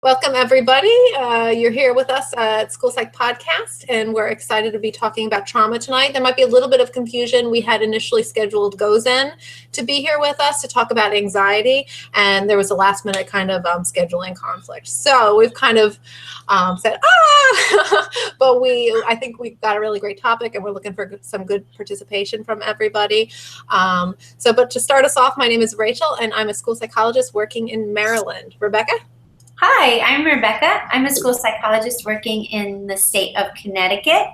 Welcome, everybody. You're here with us at School Psych Podcast, and we're excited to be talking about trauma tonight. There might be a little bit of confusion. We had initially scheduled GoZen to be here with us to talk about anxiety, and there was a last-minute kind of scheduling conflict. So we've kind of said, but I think we've got a really great topic, and we're looking for some good participation from everybody. But to start us off, my name is Rachel, and I'm a school psychologist working in Maryland. Rebecca? Hi, I'm Rebecca. I'm a school psychologist working in the state of Connecticut.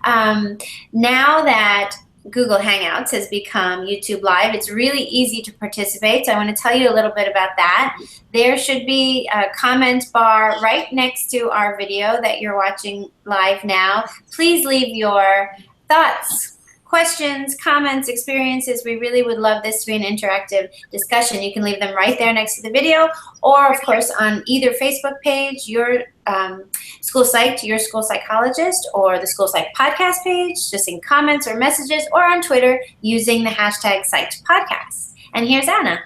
Now that Google Hangouts has become YouTube Live, it's really easy to participate. So I want to tell you a little bit about that. There should be a comment bar right next to our video that you're watching live now. Please leave your thoughts, questions, comments, experiences. We really would love this to be an interactive discussion. You can leave them right there next to the video, or of course on either Facebook page, your School Psych, your school psychologist, or the School Psych podcast page, just in comments or messages, or on Twitter using the hashtag #PsychedPodcast. And here's Anna.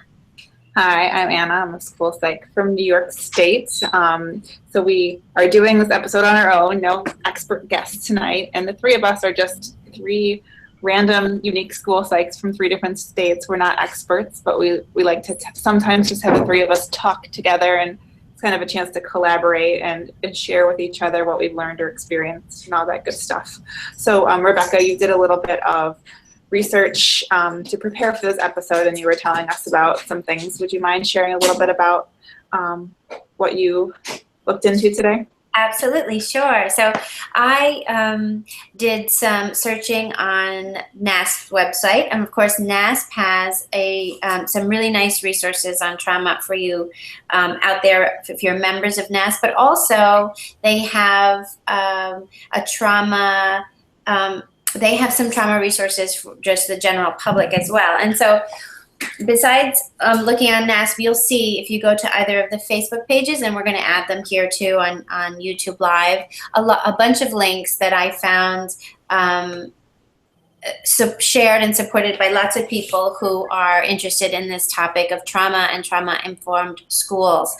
Hi, I'm Anna. I'm a school psych from New York State. So we are doing this episode on our own, no expert guests tonight, and the three of us are just three random, unique school psychs from three different states. We're not experts, but we like to sometimes just have the three of us talk together, and it's kind of a chance to collaborate and share with each other what we've learned or experienced and all that good stuff. So Rebecca, you did a little bit of research to prepare for this episode, and you were telling us about some things. Would you mind sharing a little bit about what you looked into today? Absolutely, sure. So I did some searching on NASP's website, and of course NASP has some really nice resources on trauma for you out there if you're members of NASP, but also they have they have some trauma resources for just the general public as well. And so besides looking on NASP, you'll see if you go to either of the Facebook pages, and we're going to add them here too on YouTube Live, a bunch of links that I found shared and supported by lots of people who are interested in this topic of trauma and trauma-informed schools.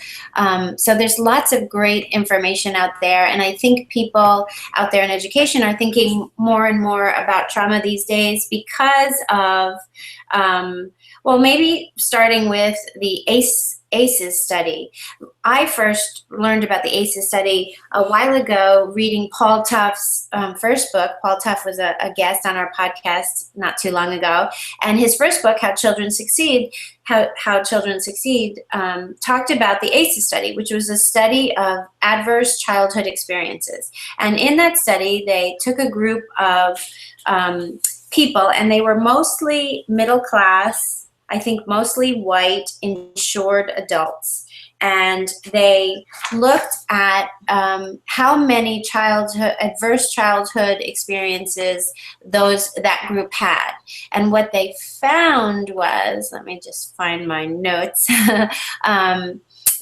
So there's lots of great information out there, and I think people out there in education are thinking more and more about trauma these days because of well, maybe starting with the ACEs study. I first learned about the ACEs study a while ago reading Paul Tough's first book. Paul Tough was a guest on our podcast not too long ago, and his first book, How Children Succeed, talked about the ACEs study, which was a study of adverse childhood experiences. And in that study, they took a group of people, and they were mostly middle class, I think mostly white, insured adults. And they looked at how many adverse childhood experiences that group had. And what they found was, let me just find my notes.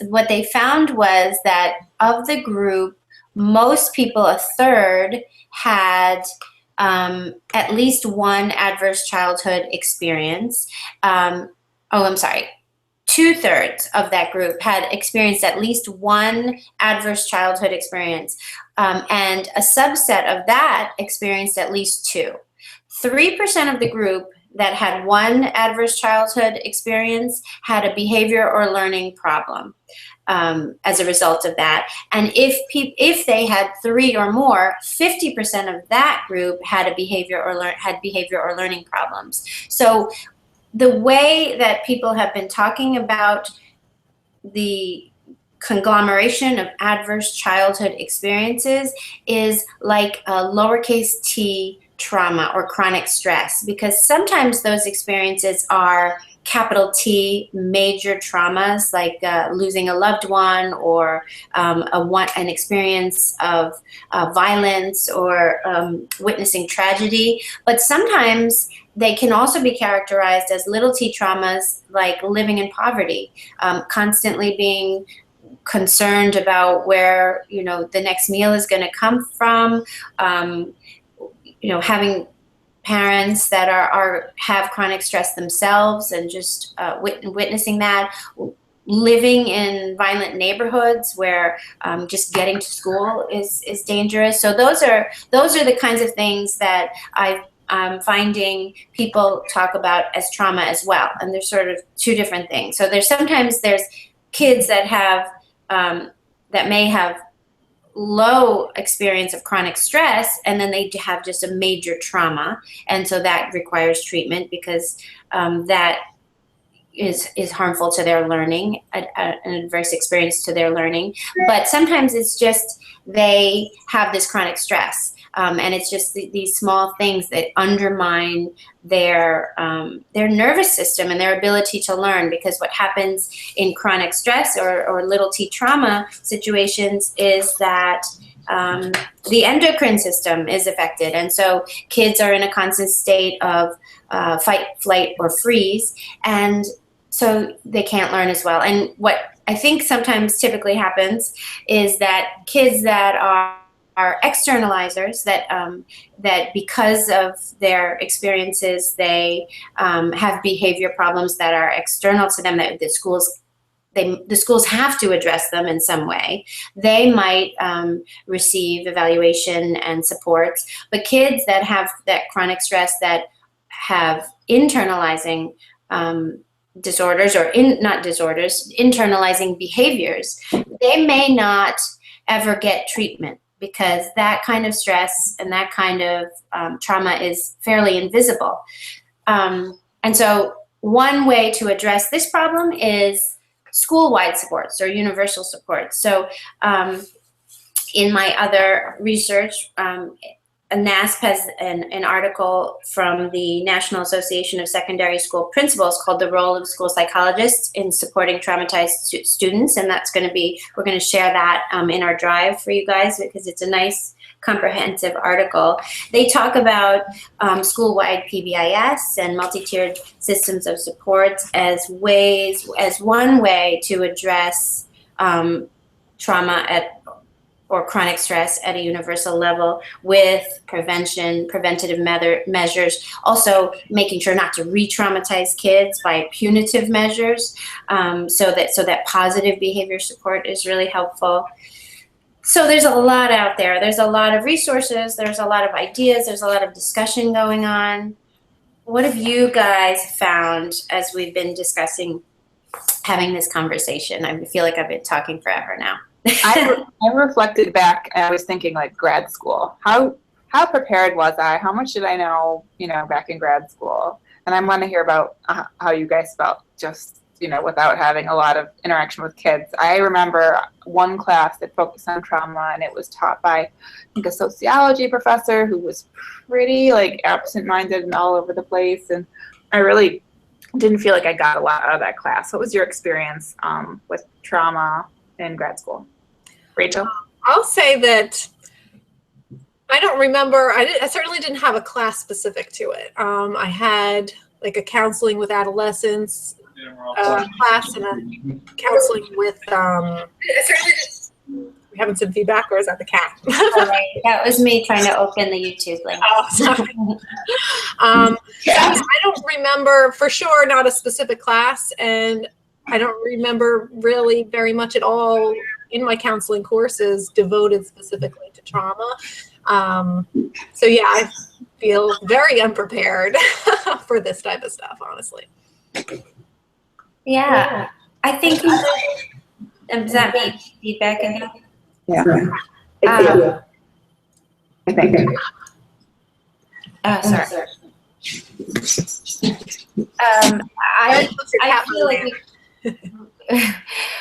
What they found was that of the group, most people, a third, had at least one adverse childhood experience. Two-thirds of that group had experienced at least one adverse childhood experience, and a subset of that experienced at least two. 3% of the group that had one adverse childhood experience had a behavior or learning problem as a result of that. And if they had three or more, 50% of that group had behavior or learning problems. So the way that people have been talking about the conglomeration of adverse childhood experiences is like a lowercase t trauma or chronic stress, because sometimes those experiences are capital T major traumas, like losing a loved one, or an experience of violence, or witnessing tragedy. But sometimes they can also be characterized as little t traumas, like living in poverty, constantly being concerned about where the next meal is going to come from, having parents that have chronic stress themselves, and just witnessing that, living in violent neighborhoods where just getting to school is dangerous. So those are the kinds of things that I'm finding people talk about as trauma as well, and there's sort of two different things. So there's kids that have that may have low experience of chronic stress, and then they have just a major trauma, and so that requires treatment because that is harmful to their learning, an adverse experience to their learning. But sometimes it's just they have this chronic stress, and it's just these small things that undermine their nervous system and their ability to learn. Because what happens in chronic stress or little t trauma situations is that the endocrine system is affected, and so kids are in a constant state of fight, flight, or freeze, and so they can't learn as well. And what I think sometimes typically happens is that kids that are externalizers, that because of their experiences, they have behavior problems that are external to them, that the schools have to address them in some way. They might receive evaluation and supports. But kids that have that chronic stress, that have internalizing disorders, or internalizing behaviors, they may not ever get treatment, because that kind of stress and that kind of trauma is fairly invisible. And so one way to address this problem is school-wide supports or universal supports. So in my other research, NASP has an article from the National Association of Secondary School Principals called "The Role of School Psychologists in Supporting Traumatized Students," and we're going to share that in our drive for you guys, because it's a nice comprehensive article. They talk about school-wide PBIS and multi-tiered systems of supports as one way to address trauma or chronic stress at a universal level, with preventative measures, also making sure not to re-traumatize kids by punitive measures, so that positive behavior support is really helpful. So there's a lot out there. There's a lot of resources, there's a lot of ideas, there's a lot of discussion going on. What have you guys found as we've been discussing, having this conversation? I feel like I've been talking forever now. I reflected back, and I was thinking, like, grad school. How prepared was I? How much did I know, back in grad school? And I want to hear about how you guys felt, just, without having a lot of interaction with kids. I remember one class that focused on trauma, and it was taught by, I think, a sociology professor who was pretty, like, absent-minded and all over the place. And I really didn't feel like I got a lot out of that class. What was your experience with trauma in grad school? Rachel? I'll say that I don't remember. I certainly didn't have a class specific to it. I had like a counseling with adolescents class and a counseling with. We haven't some feedback, or is that the cat? All right. That was me trying to open the YouTube link. Oh, sorry. I don't remember for sure, not a specific class, and I don't remember really very much at all in my counseling courses devoted specifically to trauma. So yeah, I feel very unprepared for this type of stuff, honestly. Yeah, I think, does that mean feedback in here? Yeah. I think. Oh, sorry. I feel like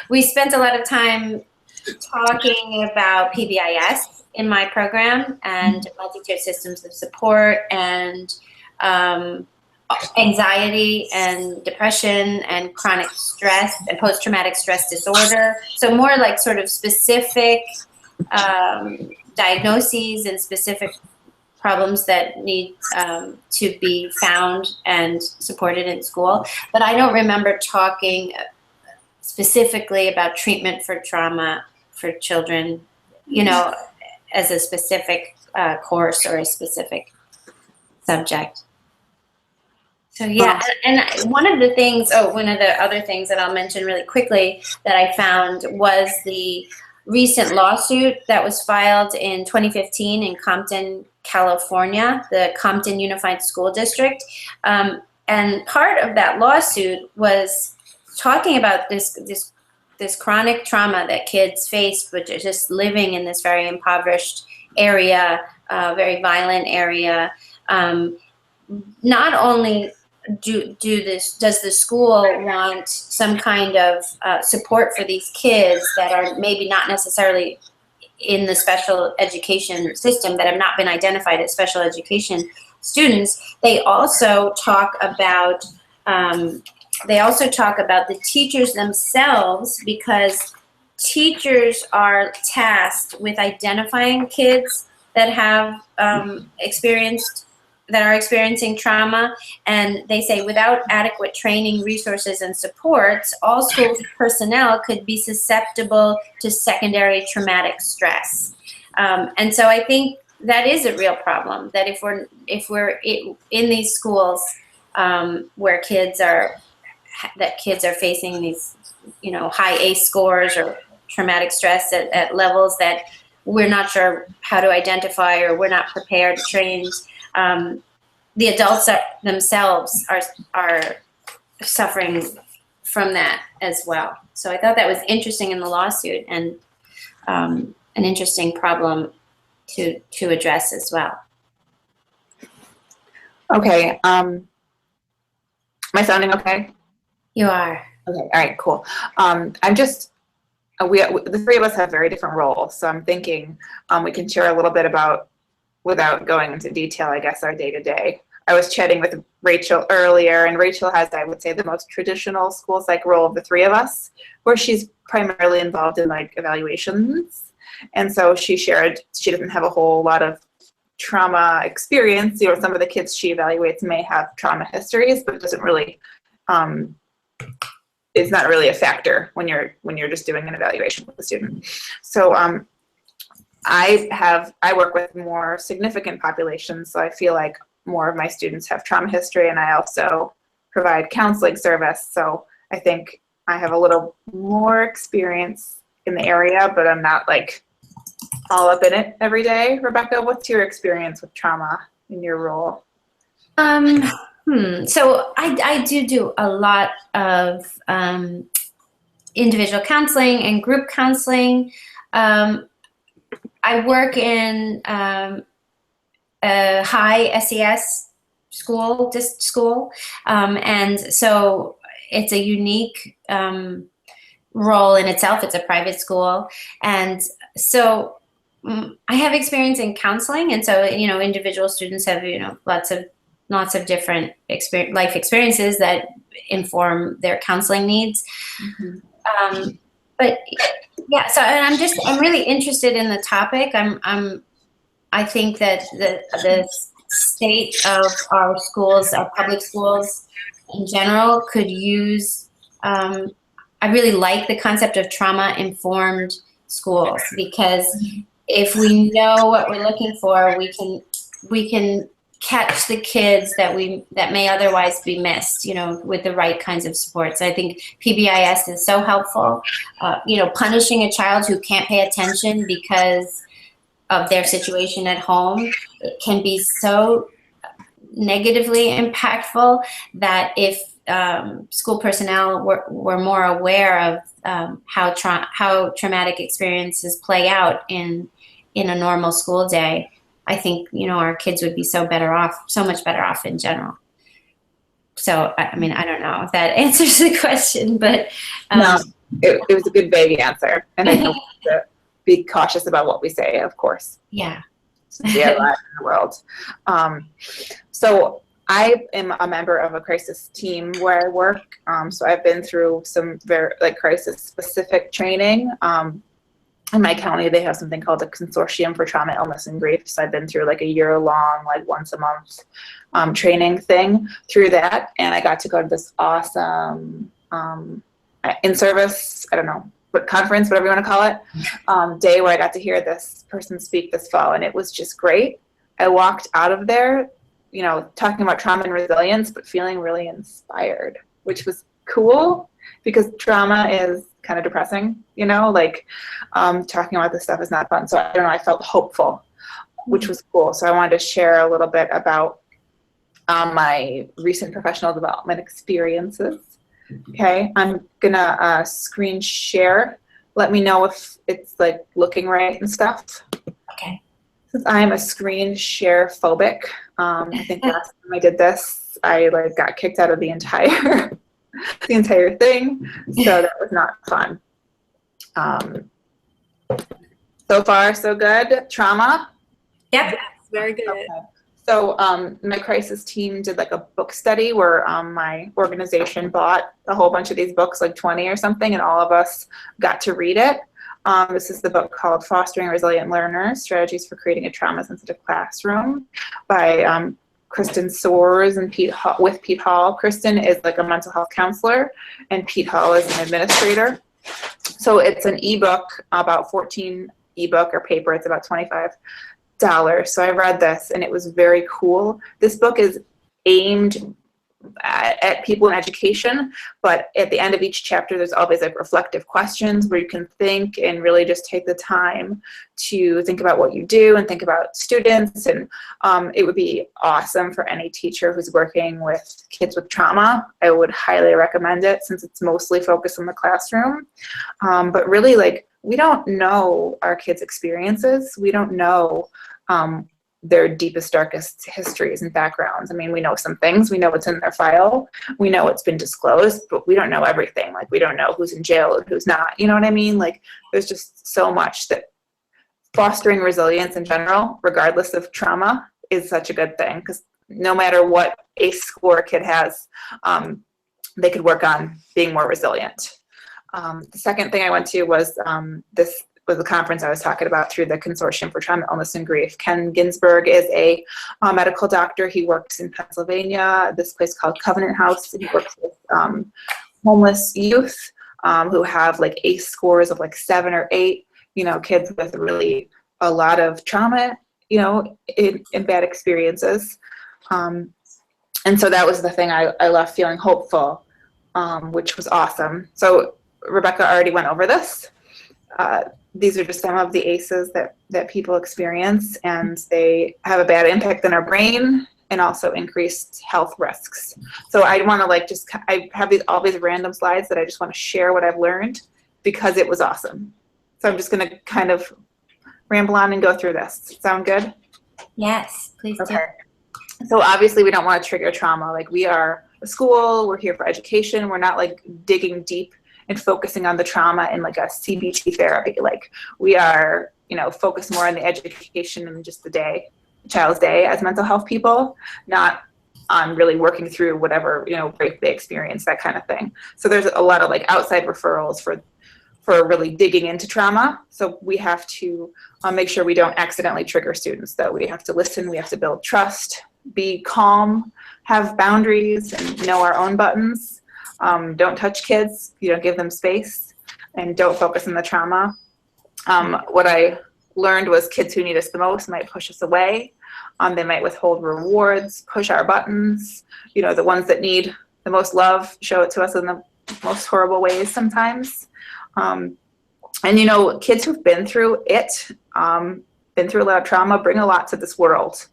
we spent a lot of time talking about PBIS in my program, and multi-tiered systems of support, and anxiety and depression and chronic stress and post-traumatic stress disorder. So more like sort of specific diagnoses and specific problems that need to be found and supported in school. But I don't remember talking specifically about treatment for trauma for children, as a specific course or a specific subject. So yeah, and one of the other things that I'll mention really quickly that I found was the recent lawsuit that was filed in 2015 in Compton, California, the Compton Unified School District. And part of that lawsuit was talking about this chronic trauma that kids face, but just living in this very impoverished area, very violent area. Not only does the school want some kind of support for these kids that are maybe not necessarily in the special education system, that have not been identified as special education students, they also talk about the teachers themselves, because teachers are tasked with identifying kids that have experiencing trauma, and they say without adequate training, resources, and supports, all school personnel could be susceptible to secondary traumatic stress. And so I think that is a real problem, that if we're in these schools where kids are facing these, high ACE scores or traumatic stress at levels that we're not sure how to identify, or we're not prepared, trained. The adults themselves are suffering from that as well. So I thought that was interesting in the lawsuit, and an interesting problem to address as well. Okay. Am I sounding okay? You are. Okay. All right. Cool. The three of us have very different roles, so I'm thinking we can share a little bit about, without going into detail, I guess, our day-to-day. I was chatting with Rachel earlier, and Rachel has, I would say, the most traditional school psych role of the three of us, where she's primarily involved in evaluations. And so she shared she doesn't have a whole lot of trauma experience. Some of the kids she evaluates may have trauma histories, but it doesn't really, it's not really a factor when you're just doing an evaluation with the student. So I work with more significant populations, so I feel like more of my students have trauma history, and I also provide counseling service. So I think I have a little more experience in the area, but I'm not all up in it every day. Rebecca, what's your experience with trauma in your role? So I do a lot of individual counseling and group counseling. I work in a high SES school, and so it's a unique role in itself. It's a private school, and so I have experience in counseling, and so individual students have lots of different life experiences that inform their counseling needs. Mm-hmm. But yeah, so I'm really interested in the topic. I think that the state of our schools, our public schools in general, could use. I really like the concept of trauma-informed schools, because if we know what we're looking for, we can catch the kids that may otherwise be missed, with the right kinds of supports. I think PBIS is so helpful. Punishing a child who can't pay attention because of their situation at home, it can be so negatively impactful that if school personnel were more aware of how traumatic experiences play out in a normal school day, I think our kids would be so much better off in general. So I don't know if that answers the question, but no, it was a good vague answer, and I know to be cautious about what we say, of course. Yeah. Since we have a lot in the world. So I am a member of a crisis team where I work. So I've been through some very crisis specific training. In my county, they have something called a Consortium for Trauma, Illness, and Grief. So I've been through a year-long, once a month training thing through that. And I got to go to this awesome in-service, I don't know, but conference, whatever you want to call it, day where I got to hear this person speak this fall. And it was just great. I walked out of there, talking about trauma and resilience, but feeling really inspired, which was cool because trauma is kind of depressing, talking about this stuff is not fun. So I don't know, I felt hopeful, which was cool. So I wanted to share a little bit about my recent professional development experiences. Okay, I'm gonna screen share. Let me know if it's like looking right and stuff. Okay. Since I'm a screen share phobic, I think last time I did this, I got kicked out of the entire thing. So that was not fun. So far, so good. Trauma. Yep. Yes, very good. Okay. So my crisis team did a book study where my organization bought a whole bunch of these books, 20 or something, and all of us got to read it. This is the book called Fostering Resilient Learners, Strategies for Creating a Trauma-Sensitive Classroom by Kristen Soares and Pete Hall. Kristen is a mental health counselor, and Pete Hall is an administrator. So it's an ebook, about 14 ebook or paper. It's about $25. So I read this and it was very cool. This book is aimed at people in education, but at the end of each chapter there's always reflective questions where you can think and really just take the time to think about what you do and think about students. And it would be awesome for any teacher who's working with kids with trauma. I would highly recommend it since it's mostly focused on the classroom. But really, we don't know our kids' experiences. We don't know their deepest, darkest histories and backgrounds. I mean, we know some things. We know what's in their file. We know it's been disclosed, but we don't know everything. We don't know who's in jail and who's not. You know what I mean? There's just so much that fostering resilience in general, regardless of trauma, is such a good thing because no matter what ACE score a kid has, they could work on being more resilient. The second thing I went to was this was the conference I was talking about through the Consortium for Trauma, Illness, and Grief. Ken Ginsberg is a medical doctor. He works in Pennsylvania, this place called Covenant House. He works with homeless youth who have ACE scores of 7 or 8, kids with really a lot of trauma, in bad experiences. And so that was the thing I left feeling hopeful, which was awesome. So Rebecca already went over this. These are just some of the ACEs that people experience, and they have a bad impact on our brain and also increased health risks. So I want to I have all these random slides that I just want to share what I've learned because it was awesome. So I'm just going to kind of ramble on and go through this. Sound good? Yes, please do. Okay. So obviously we don't want to trigger trauma. We are a school, we're here for education. We're not digging deep and focusing on the trauma in a CBT therapy. We are, focused more on the education and just the child's day as mental health people, not on really working through whatever, break they experience, that kind of thing. So there's a lot of outside referrals for really digging into trauma. So we have to make sure we don't accidentally trigger students, though. We have to listen, we have to build trust, be calm, have boundaries, and know our own buttons. Don't touch kids, give them space, and don't focus on the trauma. What I learned was kids who need us the most might push us away. They might withhold rewards, push our buttons. The ones that need the most love show it to us in the most horrible ways sometimes. And kids who've been through it, been through a lot of trauma, bring a lot to this world.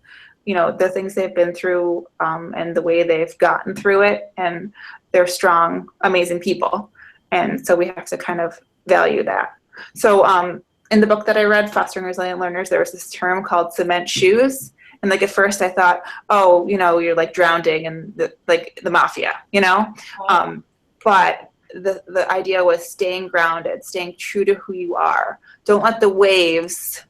The things they've been through and the way they've gotten through it, and they're strong, amazing people. And so we have to kind of value that. So in the book that I read, Fostering Resilient Learners, there was this term called cement shoes. And at first I thought, oh, you're drowning in the mafia, but the idea was staying grounded, staying true to who you are. Don't let the waves,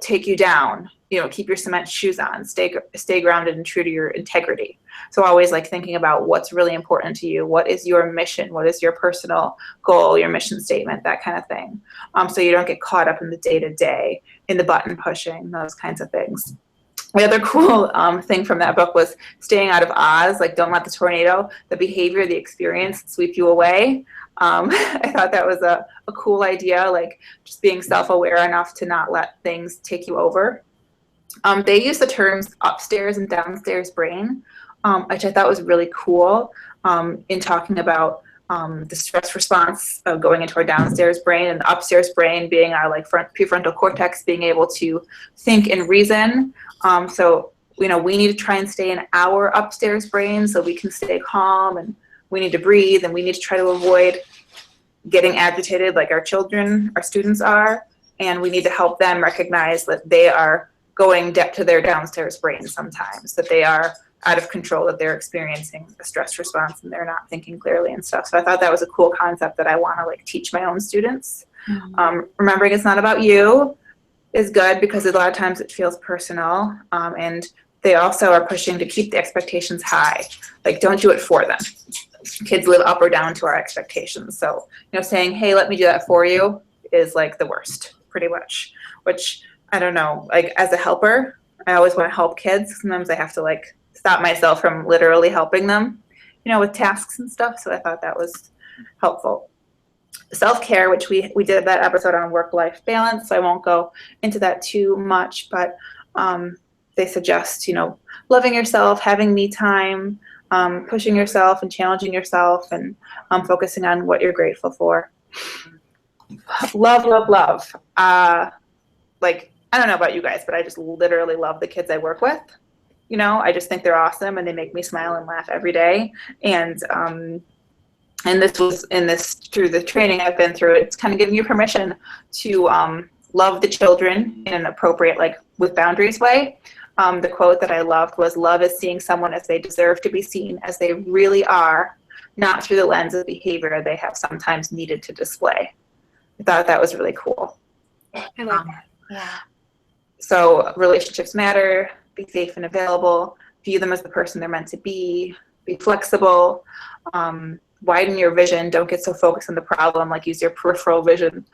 take you down. Keep your cement shoes on, stay grounded and true to your integrity. So always thinking about what's really important to you. What is your mission? What is your personal goal, your mission statement, that kind of thing. So you don't get caught up in the day-to-day, in the button pushing, those kinds of things. The other cool thing from that book was staying out of Oz, don't let the tornado, the behavior, the experience sweep you away. I thought that was a cool idea, just being self-aware enough to not let things take you over. They use the terms upstairs and downstairs brain, which I thought was really cool in talking about the stress response of going into our downstairs brain, and the upstairs brain being our like prefrontal cortex, being able to think and reason. So we need to try and stay in our upstairs brain so we can stay calm, and we need to breathe, and we need to try to avoid getting agitated like our students are, and we need to help them recognize that they are going to their downstairs brain sometimes, that they are out of control, that they're experiencing a stress response and they're not thinking clearly and stuff. So I thought that was a cool concept that I want to like teach my own students. Remembering it's not about you is good, because a lot of times it feels personal, and they also are pushing to keep the expectations high. Like, don't do it for them. Kids live up or down to our expectations. So, saying, hey, let me do that for you is like the worst, pretty much. Which, I don't know, like as a helper, I always want to help kids. Sometimes I have to like stop myself from literally helping them, with tasks and stuff. So I thought that was helpful. Self-care, which we did that episode on work-life balance, so I won't go into that too much, but they suggest, loving yourself, having me time, pushing yourself and challenging yourself, and focusing on what you're grateful for. Love, love, love. Like, I don't know about you guys, but I just literally love the kids I work with. I just think they're awesome, and they make me smile and laugh every day. And this was through the training I've been through, it's kind of giving you permission to love the children in an appropriate, like with boundaries way. The quote that I loved was, love is seeing someone as they deserve to be seen, as they really are, not through the lens of behavior they have sometimes needed to display. I thought that was really cool. I like that. Yeah. So relationships matter, be safe and available, view them as the person they're meant to be flexible, widen your vision, don't get so focused on the problem, like use your peripheral vision,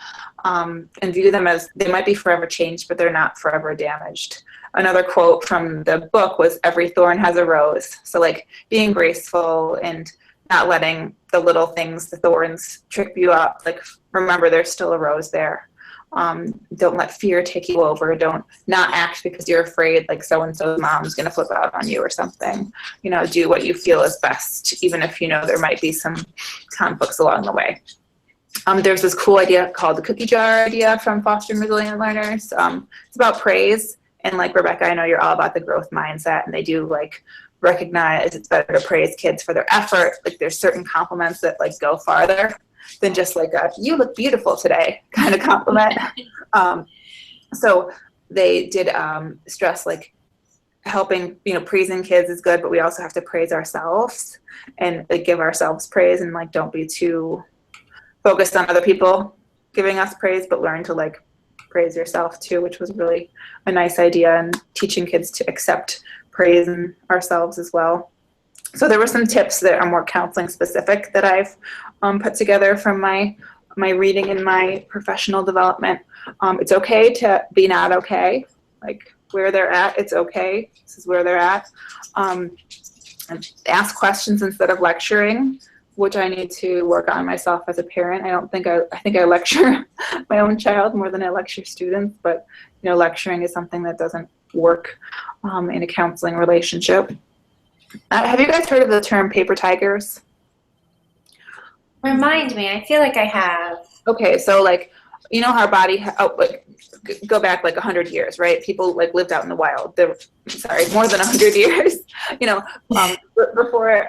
and view them as they might be forever changed, but they're not forever damaged. Another quote from the book was, every thorn has a rose. So like being graceful and not letting the little things, the thorns, trip you up. Like, remember there's still a rose there. Don't let fear take you over. Don't not act because you're afraid like so-and-so's mom's going to flip out on you or something. Do what you feel is best, even if there might be some conflicts along the way. There's this cool idea called the cookie jar idea from Fostering Resilient Learners. It's about praise. And like Rebecca, I know you're all about the growth mindset, and they do like recognize it's better to praise kids for their effort. Like, there's certain compliments that like go farther than just like a "you look beautiful today" kind of compliment. So they did stress like helping, praising kids is good, but we also have to praise ourselves and like give ourselves praise, and like don't be too focused on other people giving us praise, but learn to like praise yourself too, which was really a nice idea, and teaching kids to accept praise in ourselves as well. So there were some tips that are more counseling specific that I've put together from my reading and my professional development. It's okay to be not okay. Like, where they're at, it's okay. This is where they're at. Ask questions instead of lecturing, which I need to work on myself as a parent. I think I lecture my own child more than I lecture students, but lecturing is something that doesn't work in a counseling relationship. Have you guys heard of the term paper tigers? Remind me. I feel like I have. Okay, so like, how our body, go back like 100 years, right? People like lived out in the wild. More than 100 years. Before,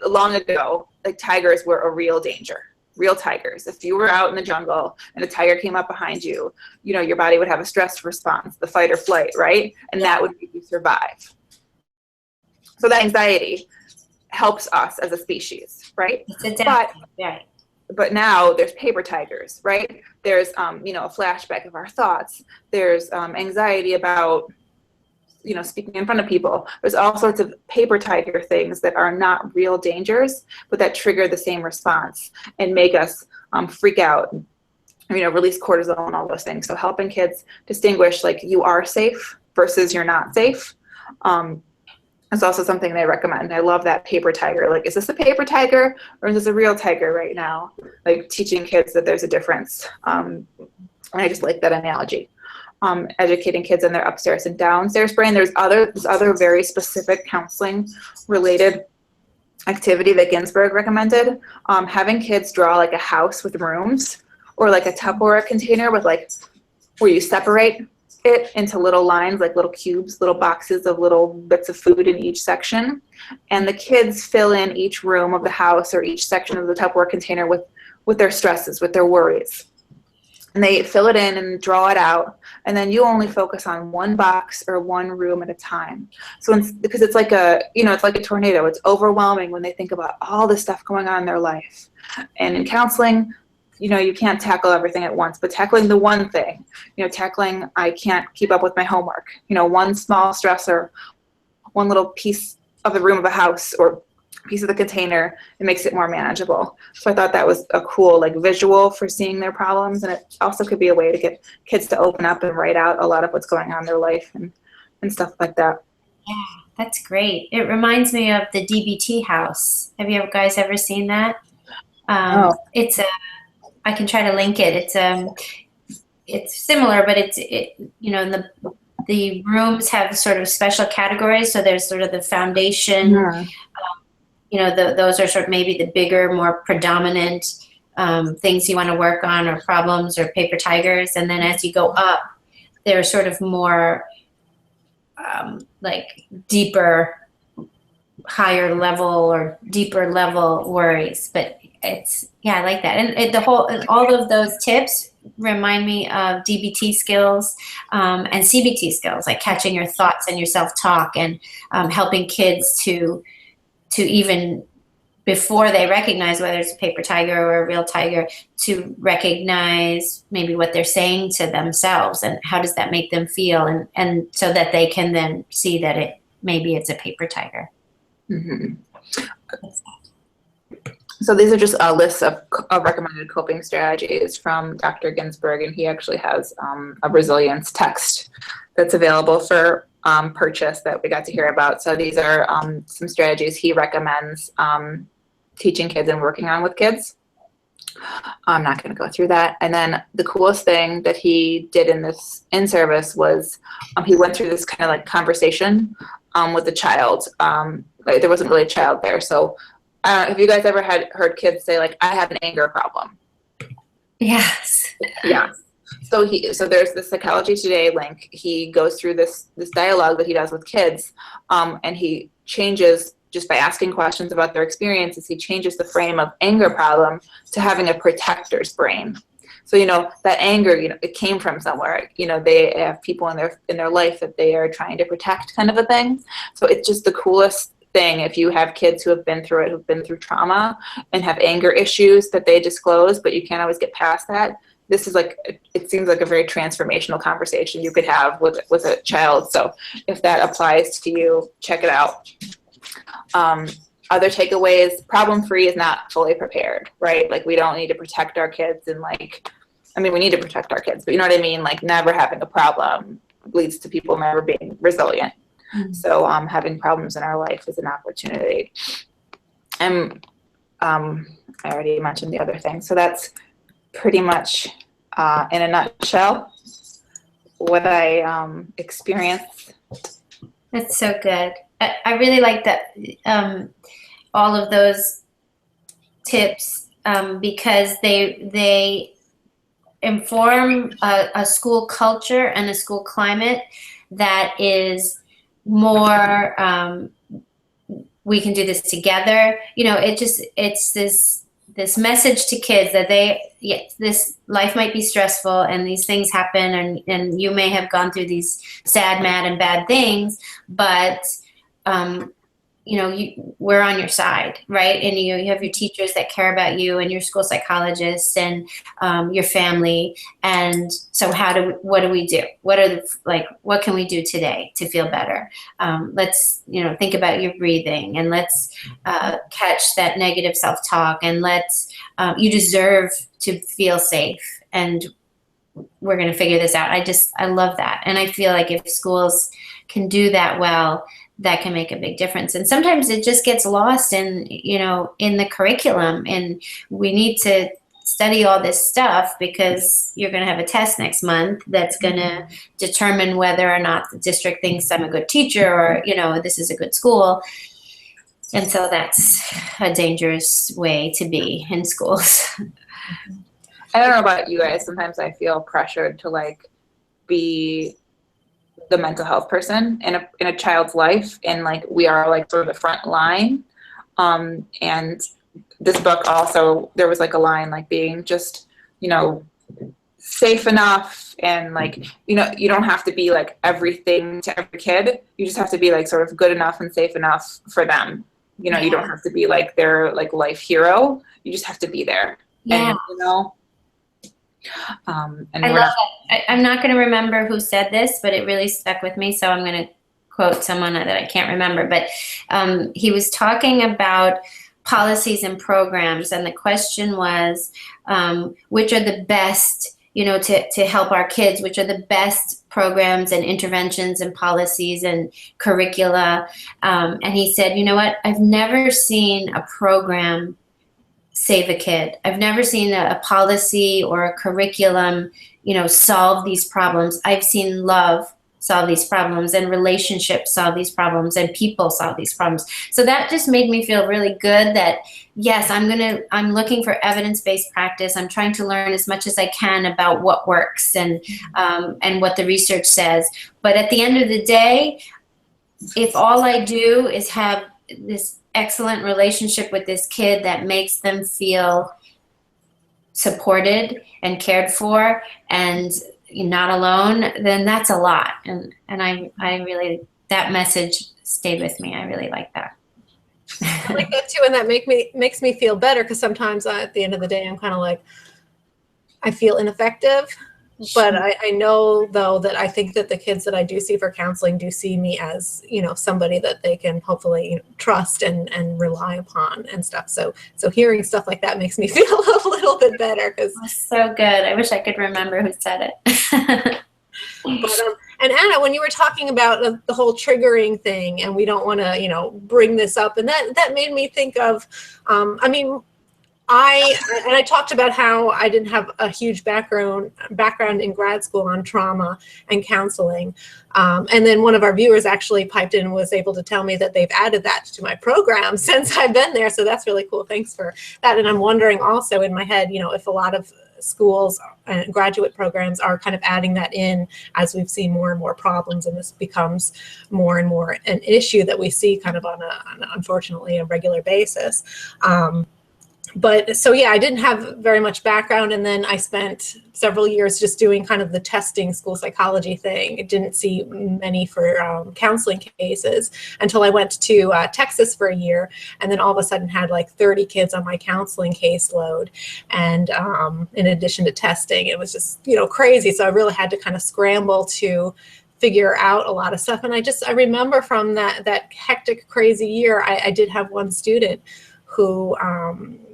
long ago, like tigers were a real danger. Real tigers. If you were out in the jungle and a tiger came up behind you, your body would have a stress response, the fight or flight, right? And that would make you survive. So that anxiety helps us as a species, right? But now there's paper tigers, right? There's, a flashback of our thoughts. There's anxiety about, speaking in front of people. There's all sorts of paper tiger things that are not real dangers, but that trigger the same response and make us freak out, release cortisol and all those things. So helping kids distinguish like you are safe versus you're not safe. It's also something they recommend. I love that paper tiger. Like, is this a paper tiger or is this a real tiger right now? Like, teaching kids that there's a difference. And I just like that analogy. Educating kids in their upstairs and downstairs brain. There's this other very specific counseling related activity that Ginsberg recommended. Having kids draw like a house with rooms, or like a Tupperware container with like, where you separate it into little lines, like little cubes, little boxes of little bits of food in each section. And the kids fill in each room of the house or each section of the Tupperware container with their stresses, with their worries. And they fill it in and draw it out. And then you only focus on one box or one room at a time. So because it's like it's like a tornado. It's overwhelming when they think about all the stuff going on in their life. And in counseling, you can't tackle everything at once, but tackling the one thing, tackling, I can't keep up with my homework, one small stressor, one little piece of the room of a house or piece of the container, it makes it more manageable. So I thought that was a cool like visual for seeing their problems. And it also could be a way to get kids to open up and write out a lot of what's going on in their life and stuff like that. Yeah, that's great. It reminds me of the DBT house. Have you guys ever seen that? It's I can try to link it. It's similar, but the rooms have sort of special categories. So there's sort of the foundation. Yeah. Those are sort of maybe the bigger, more predominant things you want to work on, or problems, or paper tigers. And then as you go up, they're sort of more like deeper, higher level or deeper level worries. But I like that. And all of those tips remind me of DBT skills and CBT skills, like catching your thoughts and your self-talk, and helping kids to even before they recognize whether it's a paper tiger or a real tiger, to recognize maybe what they're saying to themselves and how does that make them feel, and so that they can then see that maybe it's a paper tiger. Mm-hmm. So these are just a list of recommended coping strategies from Dr. Ginsberg, and he actually has a resilience text that's available for purchase that we got to hear about. So these are some strategies he recommends teaching kids and working on with kids. I'm not going to go through that. And then the coolest thing that he did in this in-service was he went through this kind of like conversation with the child. Like there wasn't really a child there. So have you guys ever heard kids say like, I have an anger problem? Yes. Yeah. So there's the Psychology Today link. He goes through this dialogue that he does with kids, and he changes, just by asking questions about their experiences, he changes the frame of anger problem to having a protector's brain. So, that anger, it came from somewhere. They have people in their life that they are trying to protect, kind of a thing. So it's just the coolest thing if you have kids who have been through it, who've been through trauma and have anger issues that they disclose, but you can't always get past that. This is it seems like a very transformational conversation you could have with a child. So if that applies to you, check it out. Other takeaways: problem-free is not fully prepared, right? Like, we don't need to protect our kids, and we need to protect our kids, but you know what I mean? Like, never having a problem leads to people never being resilient. Mm-hmm. So having problems in our life is an opportunity. And I already mentioned the other thing. So that's pretty much in a nutshell what I experienced. That's so good. I really like that, all of those tips, because they inform a school culture and a school climate that is more, we can do this together. It's this message to kids that this life might be stressful and these things happen, and you may have gone through these sad, mad, and bad things, but we're on your side, right? And you have your teachers that care about you, and your school psychologists, and your family. And so what do we do? What can we do today to feel better? Let's, think about your breathing, and let's catch that negative self-talk, and you deserve to feel safe, and we're going to figure this out. I love that. And I feel like if schools can do that well, that can make a big difference. And sometimes it just gets lost in the curriculum, and we need to study all this stuff because you're going to have a test next month that's going to determine whether or not the district thinks I'm a good teacher or, this is a good school. And so that's a dangerous way to be in schools. I don't know about you guys. Sometimes I feel pressured to like be the mental health person in a child's life, and like we are like sort of the front line. And this book also, there was like a line like being just, safe enough, and like, you don't have to be like everything to every kid. You just have to be like sort of good enough and safe enough for them. You don't have to be like their like life hero. You just have to be there. Yeah. And, I love that. I'm not going to remember who said this, but it really stuck with me. So I'm going to quote someone that I can't remember. But he was talking about policies and programs. And the question was, which are the best, to help our kids, which are the best programs and interventions and policies and curricula. And he said, you know what? I've never seen a program save a kid. I've never seen a policy or a curriculum, solve these problems. I've seen love solve these problems, and relationships solve these problems, and people solve these problems. So that just made me feel really good that, yes, I'm looking for evidence-based practice. I'm trying to learn as much as I can about what works and what the research says. But at the end of the day, if all I do is have this excellent relationship with this kid that makes them feel supported and cared for and not alone, then that's a lot. And I really, that message stayed with me. I really like that. I like that too, and that makes me feel better, because sometimes at the end of the day, I'm kind of like, I feel ineffective. But I know, though, that I think that the kids that I do see for counseling do see me as, somebody that they can hopefully trust and rely upon and stuff. So hearing stuff like that makes me feel a little bit better. So good. I wish I could remember who said it. But, and Anna, when you were talking about the whole triggering thing, and we don't want to, bring this up, and that made me think of, I talked about how I didn't have a huge background in grad school on trauma and counseling. And then one of our viewers actually piped in and was able to tell me that they've added that to my program since I've been there. So that's really cool. Thanks for that. And I'm wondering also in my head, if a lot of schools and graduate programs are kind of adding that in as we've seen more and more problems, and this becomes more and more an issue that we see kind of on unfortunately, a regular basis. But so, yeah, I didn't have very much background. And then I spent several years just doing kind of the testing school psychology thing. I didn't see many for counseling cases until I went to Texas for a year. And then all of a sudden had like 30 kids on my counseling caseload. And in addition to testing, it was just, crazy. So I really had to kind of scramble to figure out a lot of stuff. And I remember from that hectic, crazy year, I did have one student who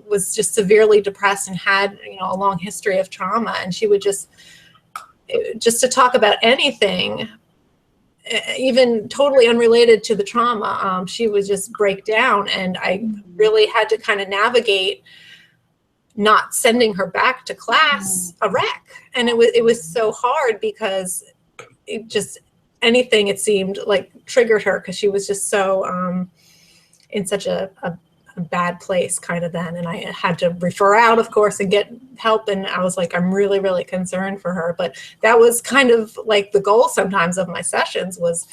was just severely depressed and had, a long history of trauma. And she would just to talk about anything, even totally unrelated to the trauma, she would just break down. And I really had to kind of navigate not sending her back to class a wreck. And it was so hard, because it just, anything, it seemed like, triggered her, because she was just so in such a bad place kind of then. And I had to refer out, of course, and get help. And I was like, I'm really, really concerned for her. But that was kind of like the goal sometimes of my sessions, was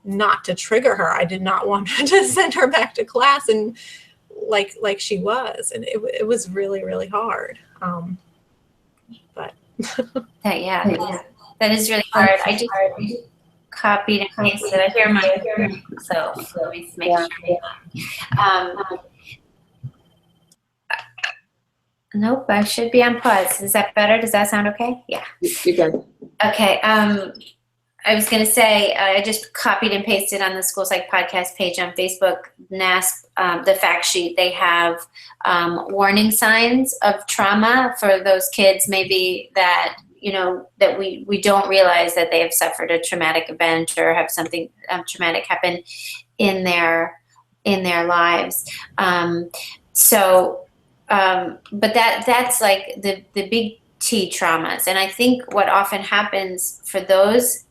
not to trigger her. I did not want to send her back to class and like she was. And it was really, really hard. But that is really hard. I just copied and pasted. I hear myself, so let me make sure. Nope, I should be on pause. Is that better? Does that sound okay? Yeah. You're good. Okay. I was going to say, I just copied and pasted on the School Psych podcast page on Facebook, NASP, the fact sheet. They have warning signs of trauma for those kids, maybe that, that we don't realize that they have suffered a traumatic event or have something traumatic happen in their lives. So but that's like the big T traumas. And I think what often happens for those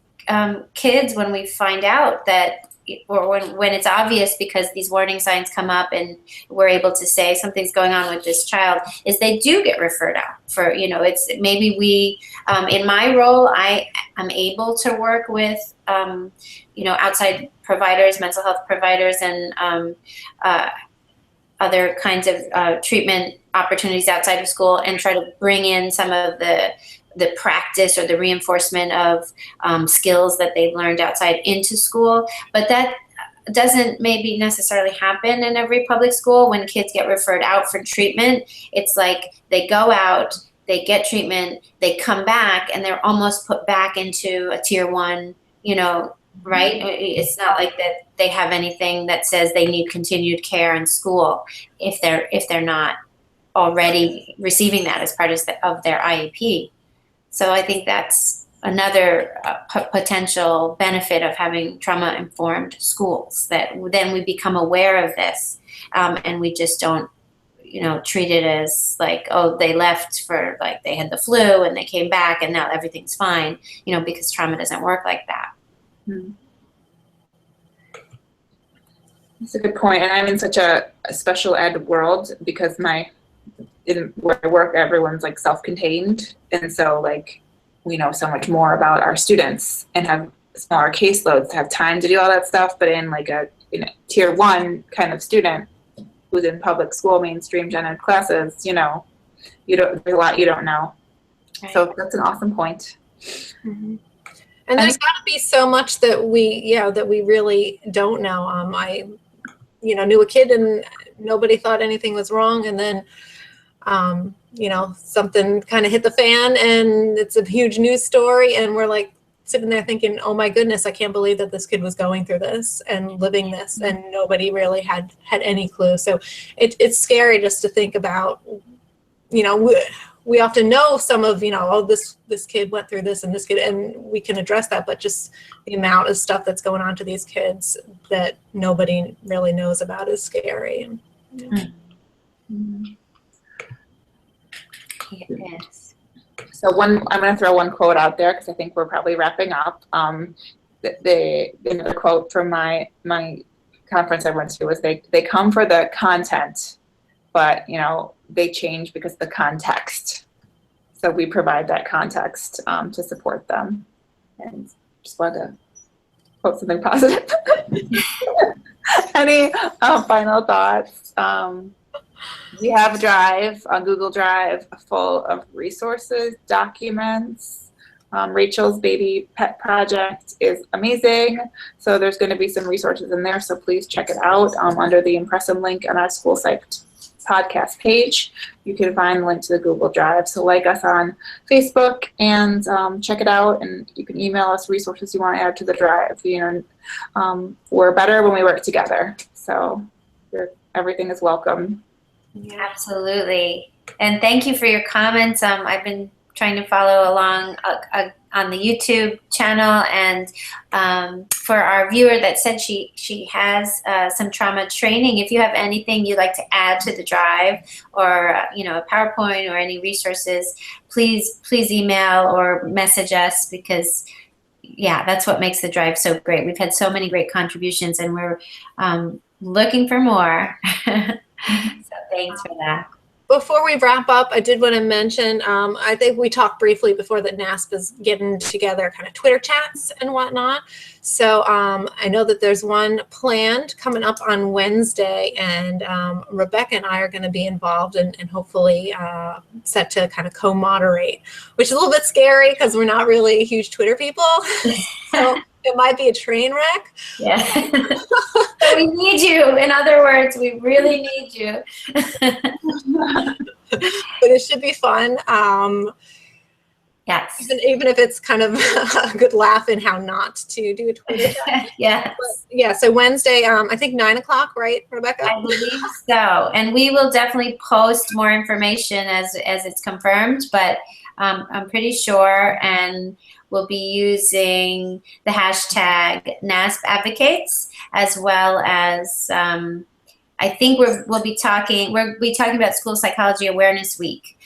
kids when we find out that, or when it's obvious because these warning signs come up and we're able to say something's going on with this child, is they do get referred out for, it's maybe we, in my role, I am able to work with, outside providers, mental health providers, and other kinds of treatment opportunities outside of school, and try to bring in some of the practice or the reinforcement of skills that they've learned outside into school. But that doesn't maybe necessarily happen in every public school. When kids get referred out for treatment, it's like they go out, they get treatment, they come back, and they're almost put back into a tier 1, right? It's not like that they have anything that says they need continued care in school if they're not already receiving that as part of their IEP. So I think that's another potential benefit of having trauma-informed schools, that then we become aware of this, and we just don't, treat it as like, oh, they left for, like, they had the flu and they came back and now everything's fine, because trauma doesn't work like that. That's a good point. And I'm in such a special ed world because in where I work, everyone's like self-contained. And so like, we know so much more about our students and have smaller caseloads to have time to do all that stuff. But in like a tier 1 kind of student who's in public school, mainstream gen ed classes, there's a lot you don't know. Right. So that's an awesome point. Mm-hmm. And there's got to be so much that we really don't know. I knew a kid and nobody thought anything was wrong, and then something kind of hit the fan and it's a huge news story, and we're like sitting there thinking, oh my goodness, I can't believe that this kid was going through this and living this, and nobody really had any clue. So it's scary just to think about, we often know some of, oh, this kid went through this and this kid, and we can address that, but just the amount of stuff that's going on to these kids that nobody really knows about is scary. Yes. So I'm going to throw one quote out there because I think we're probably wrapping up. Another quote from my conference I went to was they come for the content, but they change because of the context. So we provide that context to support them. And just wanted to quote something positive. Any final thoughts? We have a drive on Google Drive full of resources, documents. Rachel's baby pet project is amazing. So there's going to be some resources in there. So please check it out under the Impressum link on our School Psych podcast page. You can find the link to the Google Drive. So like us on Facebook and check it out, and you can email us resources you want to add to the drive. We're better when we work together. So everything is welcome. Yeah. Absolutely. And thank you for your comments. I've been trying to follow along on the YouTube channel, and for our viewer that said she has some trauma training, if you have anything you'd like to add to the drive, or a PowerPoint or any resources, please email or message us, because that's what makes the drive so great. We've had so many great contributions, and we're looking for more. So thanks for that. Before we wrap up, I did want to mention, I think we talked briefly before that NASP is getting together kind of Twitter chats and whatnot. So I know that there's one planned coming up on Wednesday, and Rebecca and I are going to be involved and hopefully set to kind of co-moderate, which is a little bit scary because we're not really huge Twitter people. So it might be a train wreck. Yeah. So we need you. In other words, we really need you. But it should be fun. Yes. Even if it's kind of a good laugh in how not to do a Twitter chat. Yes. But, so Wednesday, I think 9 o'clock, right, Rebecca? I believe so. And we will definitely post more information as it's confirmed, but I'm pretty sure, and we'll be using the hashtag NASP Advocates, as well as I I think we'll be talking about School Psychology Awareness Week.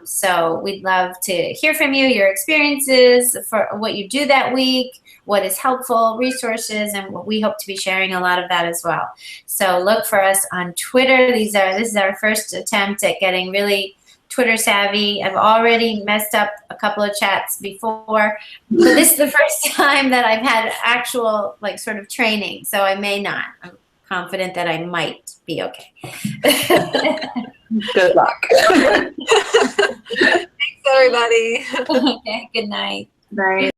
So we'd love to hear from you, your experiences, for what you do that week, what is helpful, resources, and we hope to be sharing a lot of that as well. So look for us on Twitter. This is our first attempt at getting really Twitter savvy. I've already messed up a couple of chats before, but this is the first time that I've had actual sort of training, so I may not. I'm confident that I might be okay. Good luck. Thanks, everybody. Okay, good night. Bye.